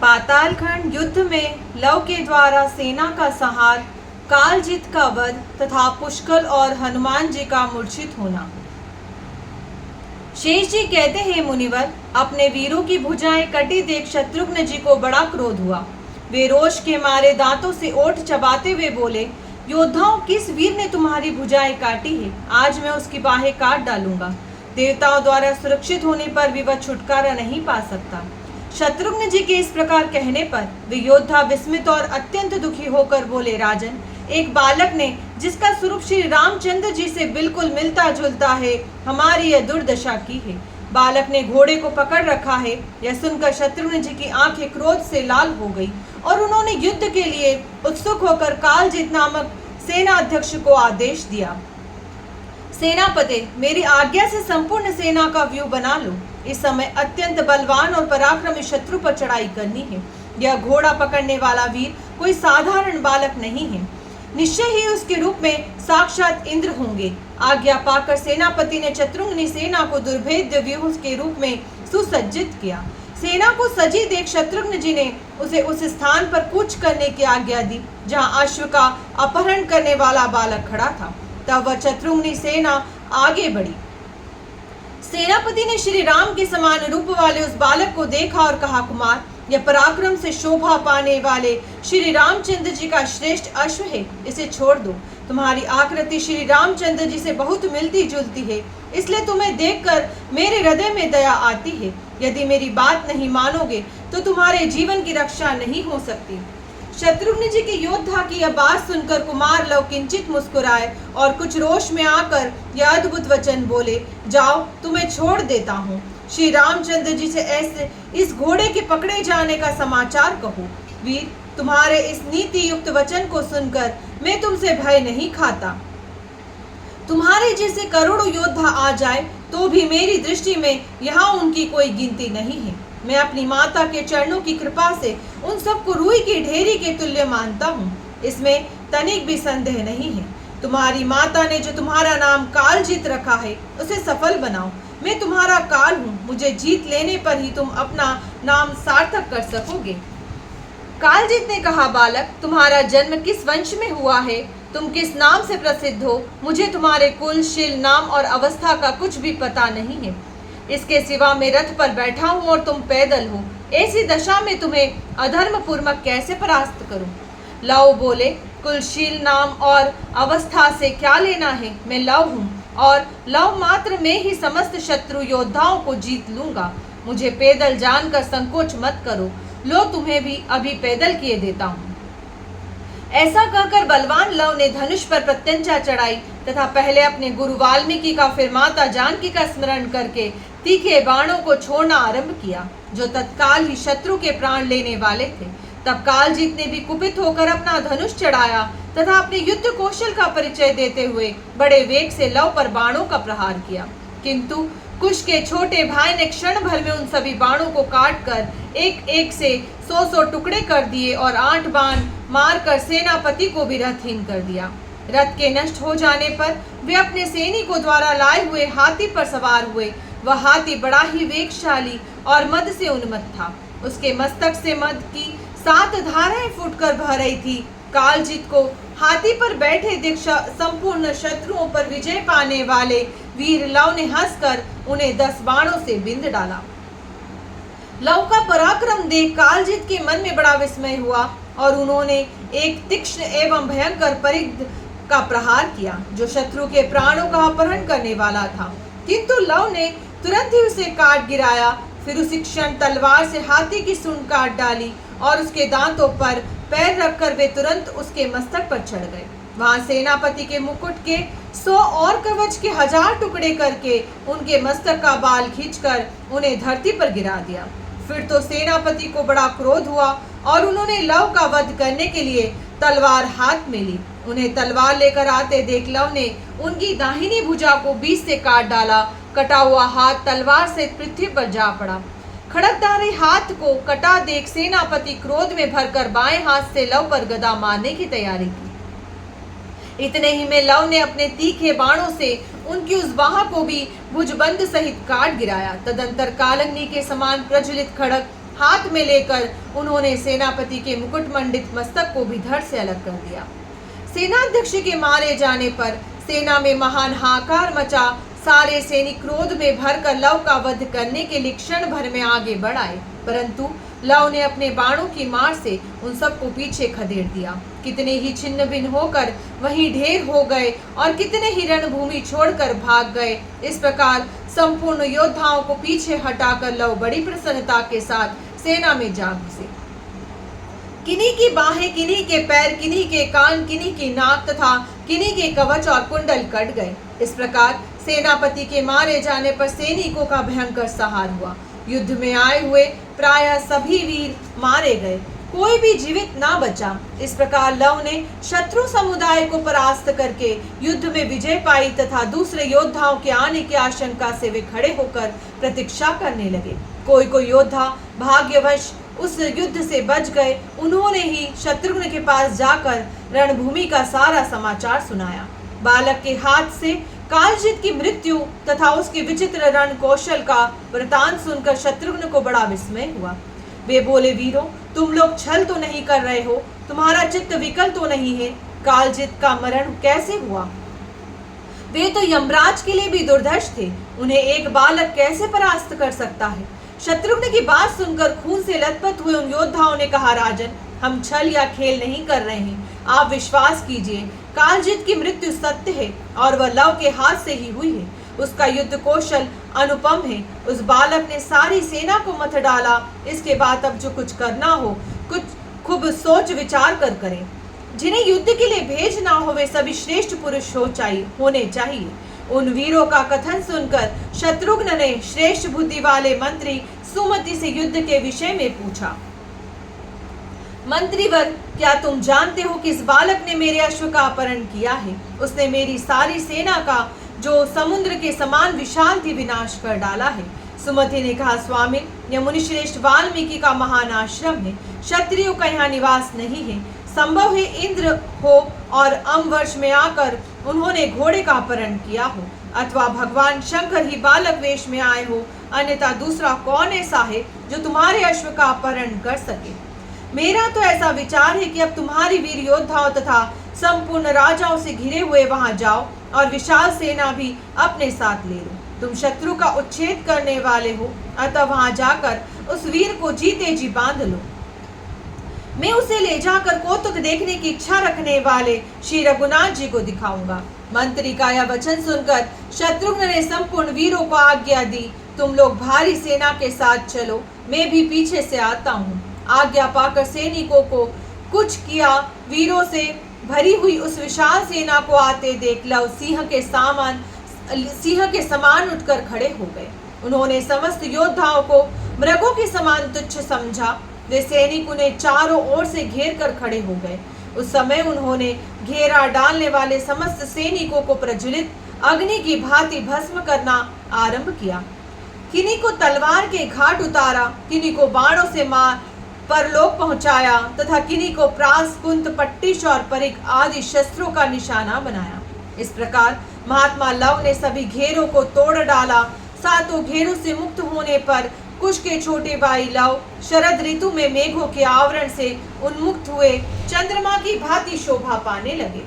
पातालखंड युद्ध में लव के द्वारा सेना का संहार, कालजीत का वध तथा पुष्कल और हनुमान जी का मूर्छित होना। शेष जी कहते हैं, मुनिवर, अपने वीरों की भुजाएं कटी देख शत्रुघ्न जी को बड़ा क्रोध हुआ। वे रोष के मारे दांतों से ओठ चबाते हुए बोले, योद्धाओं, किस वीर ने तुम्हारी भुजाएं काटी है? आज मैं उसकी बाहें काट डालूंगा। देवताओं द्वारा सुरक्षित होने पर भी वह छुटकारा नहीं पा सकता। शत्रुघ्न जी के इस प्रकार कहने पर वे योद्धा विस्मित और अत्यंत दुखी होकर बोले, राजन, एक बालक ने, जिसका स्वरूप श्री रामचंद्र जी से बिल्कुल मिलता जुलता है, हमारी यह दुर्दशा की है। बालक ने घोड़े को पकड़ रखा है। यह सुनकर शत्रुघ्न जी की आंखें क्रोध से लाल हो गई और उन्होंने युद्ध के लिए उत्सुक होकर कालजीत नामक सेना अध्यक्ष को आदेश दिया, सेनापति, मेरी आज्ञा से संपूर्ण सेना का व्यू बना लो। इस समय अत्यंत बलवान और पराक्रमी शत्रु पर चढ़ाई करनी है। यह घोड़ा पकड़ने वाला वीर कोई साधारण बालक नहीं है, निश्चय ही उसके रूप में साक्षात इंद्र होंगे। आज्ञा पाकर सेनापति ने शत्रुघ्न सेना को दुर्भेद्य व्यूह के रूप में सुसज्जित किया। सेना को सजी देख शत्रुघ्न जी ने उसे उस स्थान पर कूच करने की आज्ञा दी जहां अश्व का अपहरण करने वाला बालक खड़ा था। तब वह शत्रुघ्न सेना आगे बढ़ी। सेनापति ने श्री राम के समान रूप वाले उस बालक को देखा और कहा, कुमार, यह पराक्रम से शोभा पाने वाले श्री रामचंद्र जी का श्रेष्ठ अश्व है, इसे छोड़ दो। तुम्हारी आकृति श्री रामचंद्र जी से बहुत मिलती जुलती है, इसलिए तुम्हें देखकर मेरे हृदय में दया आती है। यदि मेरी बात नहीं मानोगे तो तुम्हारे जीवन की रक्षा नहीं हो सकती। शत्रुघ्न जी के योद्धा की यह बात सुनकर कुमार लव किंचित मुस्कुराए और कुछ रोष में आकर यह अद्भुत वचन बोले, जाओ, तुम्हें छोड़ देता हूँ। श्री रामचंद्र जी से ऐसे इस घोड़े के पकड़े जाने का समाचार कहो। वीर, तुम्हारे इस नीति युक्त वचन को सुनकर मैं तुमसे भय नहीं खाता। तुम्हारे जैसे करोड़ों योद्धा आ जाए तो भी मेरी दृष्टि में यहाँ उनकी कोई गिनती नहीं है। मैं अपनी माता के चरणों की कृपा से उन सबको रूई की ढेरी के तुल्य मानता हूँ, इसमें तनिक भी संदेह नहीं है। तुम्हारी माता ने जो तुम्हारा नाम कालजीत रखा है, उसे सफल बनाओ। मैं तुम्हारा काल हूँ, मुझे जीत लेने पर ही तुम अपना नाम सार्थक कर सकोगे। कालजीत ने कहा, बालक, तुम्हारा जन्म किस वंश में हुआ है? तुम किस नाम से प्रसिद्ध हो? मुझे तुम्हारे कुल, शील, नाम और अवस्था का कुछ भी पता नहीं है। इसके सिवा मैं रथ पर बैठा हूँ और तुम पैदल हो। ऐसी दशा में तुम्हें अधर्म पूर्वक कैसे परास्त करूं? लव बोले, कुलशील, नाम और अवस्था से क्या लेना है? मैं लव हूँ और लव मात्र में ही समस्त शत्रु योद्धाओं को जीत लूंगा। मुझे पैदल जानकर संकोच मत करो। लो, तुम्हें भी अभी पैदल किए देता हूँ। ऐसा कहकर बलवान लव ने धनुष पर प्रत्यंचा चढ़ाई तथा पहले अपने गुरु वाल्मीकि का, फिर माता जानकी का स्मरण करके तीखे बाणों को छोड़ना आरंभ किया, जो तत्काल ही शत्रु के प्राण लेने वाले थे। तब कालजीत ने भी कुपित होकर अपना धनुष चढ़ाया तथा अपने युद्ध कौशल का परिचय देते हुए बड़े वेग से लव पर बाणों का प्रहार किया, किंतु कुश के छोटे भाई ने क्षण भर में उन सभी बाणों को काटकर एक एक से 100 टुकड़े कर दिए और 8 बाण मारकर सेनापति को भी रथहीन कर दिया। रथ के नष्ट हो जाने पर वे अपने सैनिकों द्वारा लाए हुए हाथी पर सवार हुए। वह हाथी बड़ा ही वेगशाली और मद से उन्मत्त था। उसके मस्तक से मद की 7 धाराएं फूटकर बह रही थी। कालजीत को हाथी पर बैठे देख संपूर्ण शत्रुओं पर विजय पाने वाले वीर लव ने हंसकर उन्हें 10 बाणों से बिंद डाला। लव का पराक्रम देख कालजीत के मन में बड़ा विस्मय हुआ और उन्होंने एक तीक्ष्ण एवं भयंकर परिघ का प्रहार किया, जो शत्रु के प्राणों का अपहरण करने वाला था, किंतु लव ने तुरंत ही उसे काट गिराया। फिर उसी क्षण तलवार से हाथी की सूंड काट डाली और उसके दांतों पर पैर रखकर वे तुरंत उसके मस्तक पर चढ़ गए। वहां सेनापति के मुकुट के 100 और कवच के 1000 टुकड़े करके उनके मस्तक का बाल खींचकर उन्हें धरती पर गिरा दिया। फिर तो सेनापति को बड़ा क्रोध हुआ और उन्होंने लव का वध करने के लिए तलवार हाथ में ली। उन्हें तलवार लेकर आते देख लव ने उनकी दाहिनी भुजा को बीच से काट डाला। कटा हुआ हाथ तलवार से पृथ्वी पर जा पड़ा। खड़कधारी हाथ को कटा देख सेनापति क्रोध में भरकर बाएं हाथ से लव पर गदा मारने की तैयारी की। इतने ही में लव ने अपने तीखे बाणों से उनकी उस बाह को भी भुजबंद सहित काट गिराया। तदंतर कालंगनी के समान प्रज्वलित खड़क हाथ में लेकर उन्होंने सेनापति के मुकुटमंडित मस्तक को भी धड़ से अलग कर दिया। सेनाध्यक्ष के मारे जाने पर सेना में महान हाहाकार मचा। सारे सैनिक क्रोध में भरकर लव का वध करने के लिए क्षण भर में आगे बढ़ आए, परंतु लव ने अपने बाणों की मार से उन सबको पीछे खदेड़ दिया। कितने ही छिन्न भिन्न होकर वहीं ढेर हो गए और कितने ही रणभूमि छोड़कर भाग गए। इस प्रकार संपूर्ण योद्धाओं को पीछे हटाकर लव बड़ी प्रसन्नता के साथ सेना में जा घुसे। किन्हीं की बाहें, किन्हीं के पैर, किन्हीं के कान, किन्हीं की नाक तथा किन्हीं के कवच और कुंडल कट गए। इस प्रकार सेनापति के मारे जाने पर सैनिकों का भयंकर संहार हुआ। युद्ध में आए हुए प्रायः सभी वीर मारे गए, कोई भी जीवित ना बचा। इस प्रकार लव ने शत्रु समुदाय को परास्त करके युद्ध में विजय पाई तथा दूसरे योद्धाओं के आने की आशंका से वे खड़े होकर प्रतीक्षा करने लगे। कोई कोई योद्धा भाग्यवश उस युद्ध से बच गए। उन्होंने ही शत्रुघ्न के पास जाकर रणभूमि का सारा समाचार सुनाया। बालक के हाथ से कालजित की मृत्यु तथा उसके विचित्र रण कौशल का वृतांत सुनकर शत्रुघ्न को बड़ा विस्मय हुआ। वे बोले, वीरों, तुम लोग छल तो नहीं कर रहे हो? तुम्हारा चित्त विकल तो नहीं है? कालजित का मरण कैसे हुआ? वे तो यमराज के लिए भी दुर्धर्ष थे, उन्हें एक बालक कैसे परास्त कर सकता है? शत्रुघ्न की बात सुनकर खून से लथपथ हुए उन योद्धाओं ने कहा, राजन, हम छल या खेल नहीं कर रहे हैं, आप विश्वास कीजिए, कालजित की मृत्यु सत्य है और वह लव के हाथ से ही हुई है। उसका युद्ध कौशल अनुपम है। उस बालक ने सारी सेना को मथ डाला। इसके बाद अब जो कुछ करना हो कुछ खूब सोच विचार कर करें। जिन्हें युद्ध के लिए भेजना हो वे सभी श्रेष्ठ पुरुष होने चाहिए। उन वीरों का कथन सुनकर शत्रुघ्न ने श्रेष्ठ बुद्धि वाले मंत्री सुमति से युद्ध के विषय में पूछा। मंत्रीवर, क्या तुम जानते हो कि इस बालक ने मेरे अश्व का अपहरण किया है? उसने मेरी सारी सेना का, जो समुद्र के समान विशाल थी, विनाश कर डाला है। सुमति ने कहा, स्वामी, यह मुनिश्रेष्ठ वाल्मीकि का महान आश्रम है। क्षत्रियों का यहाँ निवास नहीं है। संभव है इंद्र हो और अमवर्ष में आकर उन्होंने घोड़े का अपहरण किया हो, अथवा भगवान शंकर ही बालक वेश में आए हो। अन्यथा दूसरा कौन ऐसा है जो तुम्हारे अश्व का अपहरण कर सके? मेरा तो ऐसा विचार है कि अब तुम्हारी वीर योद्धाओं तथा संपूर्ण राजाओं से घिरे हुए वहां जाओ और विशाल सेना भी अपने साथ ले लो। तुम शत्रु का उच्छेद करने वाले हो, अतः वहां जाकर उस वीर को जीते जी बांध लो। मैं उसे ले जाकर कौतुक देखने की इच्छा रखने वाले श्री रघुनाथ जी को दिखाऊंगा। मंत्री का यह वचन सुनकर शत्रुघ्न ने संपूर्ण वीरों को आज्ञा दी, तुम लोग भारी सेना के साथ चलो, मैं भी पीछे से आता हूँ। आज्ञा पाकर सैनिकों को कुछ किया। वीरों से भरी हुई उस विशाल सेना को आते देख लव सिंह के समान उठकर खड़े हो गए। उन्होंने समस्त योद्धाओं को मृगों के समान तुच्छ समझा। वे सैनिक उन्हें चारों ओर से घेर कर खड़े हो गए। उस समय उन्होंने घेरा डालने वाले समस्त सैनिकों को प्रज्वलित अग्नि की भांति भस्म करना आरंभ किया। किन्हीं को तलवार के घाट उतारा, किन्हीं को बाणों से मार परलोक पहुंचाया तथा किन्हीं को प्रास, कुंत, पट्टिश और परिक आदि शस्त्रों का निशाना बनाया। इस प्रकार महात्मा लव ने सभी घेरों को तोड़ डाला। सातों घेरों से मुक्त होने पर कुश के छोटे भाई लव शरद ऋतु में मेघों के आवरण से उन्मुक्त हुए चंद्रमा की भांति शोभा पाने लगे।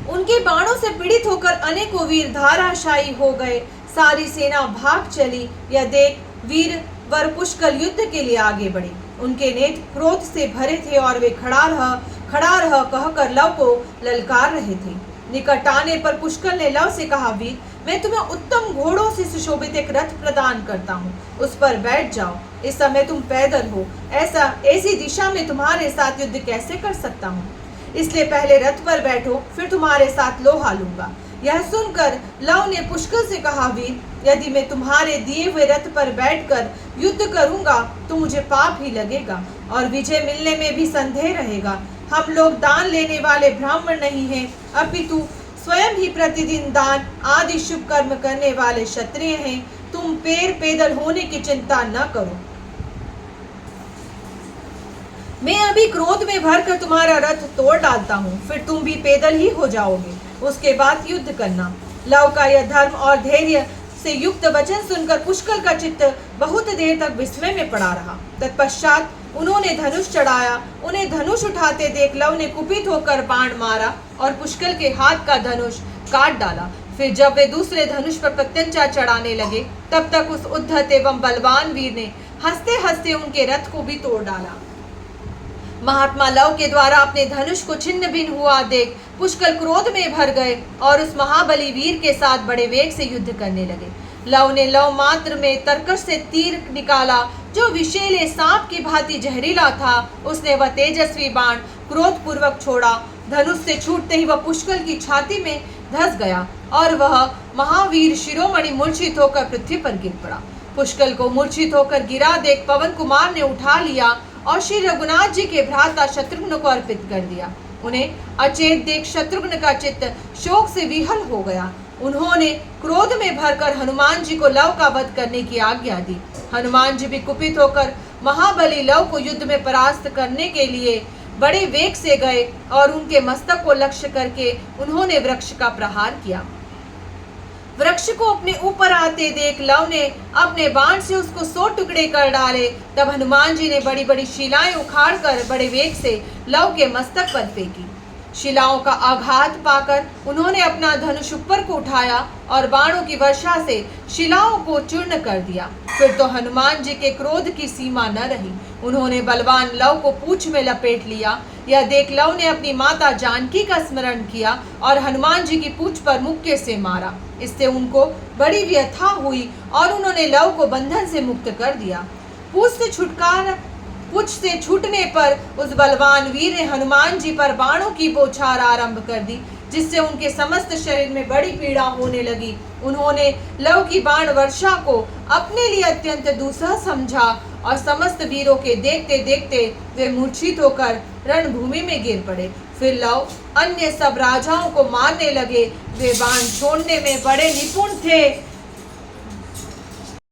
उनके बाणों से पीड़ित होकर अनेकों वीर धाराशायी हो गए। सारी सेना भाग चली। यह देख वीर वर पुष्कल युद्ध के लिए आगे बढ़े। उनके नेत्र क्रोध से भरे थे और वे खड़ा रह कहकर लव को ललकार रहे थे। निकट आने पर पुष्कल ने लव से कहा, वीर, मैं तुम्हें उत्तम घोड़ों से सुशोभित एक रथ प्रदान करता हूँ, उस पर बैठ जाओ। इस समय तुम पैदल हो, ऐसी दिशा में तुम्हारे साथ युद्ध कैसे कर सकता हूँ? इसलिए पहले रथ पर बैठो, फिर तुम्हारे साथ लोहा लूंगा। यह सुनकर लव ने पुष्कल से कहा, वीर, यदि मैं तुम्हारे दिए हुए रथ पर बैठकर युद्ध करूंगा तो मुझे पाप ही लगेगा और विजय मिलने में भी संदेह रहेगा। हम लोग दान लेने वाले ब्राह्मण नहीं हैं, अपितु स्वयं ही प्रतिदिन दान आदि शुभ कर्म करने वाले क्षत्रिय हैं। तुम पैदल होने की चिंता न करो। मैं अभी क्रोध में भरकर तुम्हारा रथ तोड़ डालता हूँ, फिर तुम भी पैदल ही हो जाओगे। उसके बाद युद्ध करना। लव का यह धर्म और धैर्य से युक्त वचन सुनकर पुष्कल का चित्त बहुत देर तक विस्मय में पड़ा रहा। तत्पश्चात उन्होंने धनुष चढ़ाया। उन्हें धनुष उठाते देख लव ने कुपित होकर बाण मारा और पुष्कल के हाथ का धनुष काट डाला। फिर जब वे दूसरे धनुष पर प्रत्यंचा चढ़ाने लगे, तब तक उस उद्धत एवं बलवान वीर ने हंसते हंसते उनके रथ को भी तोड़ डाला। महात्मा लव के द्वारा अपने धनुष को छिन्न भिन्न हुआ देख पुष्कल क्रोध में भर गए और उस महाबली वीर के साथ बड़े वेग से युद्ध करने लगे। लव ने लव मात्र में तरकश से तीर निकाला जो विषैले सांप की भांति जहरीला था। उसने वह तेजस्वी बाण क्रोध पूर्वक छोड़ा। धनुष से छूटते ही वह पुष्कल की छाती में धंस गया और वह महावीर शिरोमणि मूर्छित होकर पृथ्वी पर गिर पड़ा। पुष्कल को मूर्छित होकर गिरा देख पवन कुमार ने उठा लिया और श्री रघुनाथ जी के भ्राता शत्रुघ्न को अर्पित कर दिया। उन्हें अचेत देख शत्रुघ्न का चित्त शोक से विहल हो गया। उन्होंने क्रोध में भरकर हनुमान जी को लव का वध करने की आज्ञा दी। हनुमान जी भी कुपित होकर महाबली लव को युद्ध में परास्त करने के लिए बड़े वेग से गए और उनके मस्तक को लक्ष्य करके उन्होंने वृक्ष का प्रहार किया। वृक्ष को अपने ऊपर आते देख लव ने अपने बाण से उसको 100 टुकड़े कर डाले। तब हनुमान जी ने बड़ी बड़ी शिलाएं उखाड़कर बड़े वेग से लव के मस्तक पर फेंकी। शिलाओं का आघात पाकर उन्होंने अपना धनुष ऊपर को उठाया और बाणों की वर्षा से शिलाओं को चूर्ण कर दिया। फिर तो हनुमान जी के क्रोध की सीमा न रही। उन्होंने बलवान लव को पूंछ में लपेट लिया। यह देख लव ने अपनी माता जानकी का स्मरण किया और हनुमान जी की पूंछ पर मुक्के से मारा। इससे उनको बड़ी व्यथा हुई और उन्होंने लव को बंधन से मुक्त कर दिया। पूंछ से छूटने पर उस बलवान वीर ने हनुमान जी पर बाणों की बौछार आरंभ कर दी, जिससे उनके समस्त शरीर में बड़ी पीड़ा होने लगी। उन्होंने लव की बाण वर्षा को अपने लिए अत्यंत दुस्सह समझा और समस्त वीरों के देखते देखते वे मूर्छित होकर रणभूमि में गिर पड़े। फिर लव अन्य सब राजाओं को मारने लगे। वे बाण छोड़ने में बड़े निपुण थे।